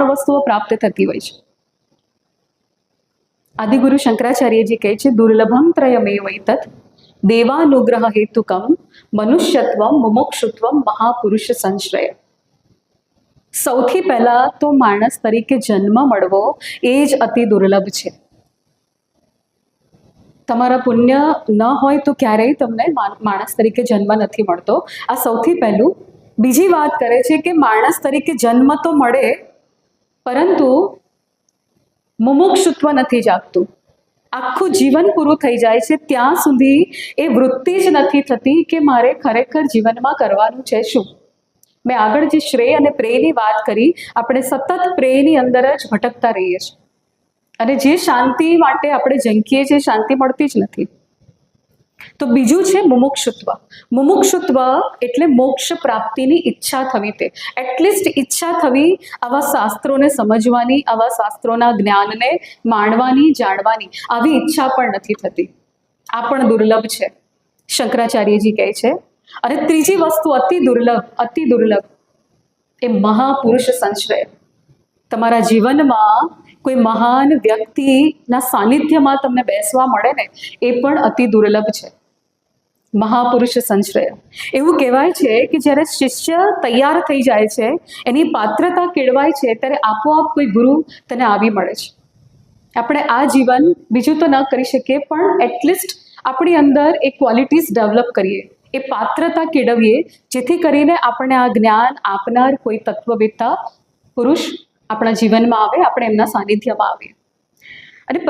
વસ્તુઓ પ્રાપ્ત થતી હોય છે. આદિગુરુ શંકરાચાર્યજી કહે છે, દુર્લભમ ત્રયમેવૈતત દેવાનુગ્રહ હેતુકમ મનુષ્યત્વમ મુમુક્ષુત્વમ મહાપુરુષ સંશ્રય. સૌથી પહેલા તો માણસ તરીકે જન્મ મળવો એ જ અતિ દુર્લભ છે. તમારા પુણ્ય ન હોય તો ક્યારેય તમને માણસ તરીકે જન્મ નથી મળતો. આ સૌથી પહેલું. બીજી વાત કરે છે કે માણસ તરીકે જન્મ તો મળે, પરંતુ મુમુક્ષુત્વ નથી જાગતું. આખું જીવન પૂરું થઈ જાય છે ત્યાં સુધી એ વૃત્તિ જ નથી થતી કે મારે ખરેખર જીવનમાં કરવાનું છે શું. મેં આગળ જે શ્રેય અને પ્રેયની વાત કરી, આપણે સતત પ્રેયની અંદર જ ભટકતા રહીએ છીએ અને જે શાંતિ માટે આપણે ઝંખીએ છીએ શાંતિ મળતી જ નથી. તો બીજું છે મુમુક્ષુત્વ. મુમુક્ષુત્વ એટલે મોક્ષ પ્રાપ્તિની ઈચ્છા થવી. તે એટલીસ્ટ ઈચ્છા થવી આવા શાસ્ત્રોને સમજવાની, આવા શાસ્ત્રોના જ્ઞાનને માણવાની, જાણવાની. આવી ઈચ્છા પણ નથી થતી. આ પણ દુર્લભ છે, શંકરાચાર્યજી કહે છે. અને ત્રીજી વસ્તુ અતિ દુર્લભ એ મહાપુરુષ સંશ્રય. તમારા જીવનમાં કોઈ મહાન વ્યક્તિના સાનિધ્યમાં તમને બેસવા મળે ને, એ પણ અતિ દુર્લભ છે. મહાપુરુષ સંશ્રય. એવું કહેવાય છે કે જ્યારે શિષ્ય તૈયાર થઈ જાય છે, એની પાત્રતા કેળવાય છે, ત્યારે આપોઆપ કોઈ ગુરુ તને આવી મળે છે. આપણે આ જીવન બીજું તો ન કરી શકીએ, પણ એટલીસ્ટ આપણી અંદર એ ક્વોલિટીઝ ડેવલપ કરીએ, એ પાત્રતા કેળવીએ, જેથી કરીને આપણને આ જ્ઞાન આપનાર કોઈ તત્વવેત્તા પુરુષ આપણા જીવનમાં આવે, આપણે એમના સાનિધ્યમાં આવીએ. અને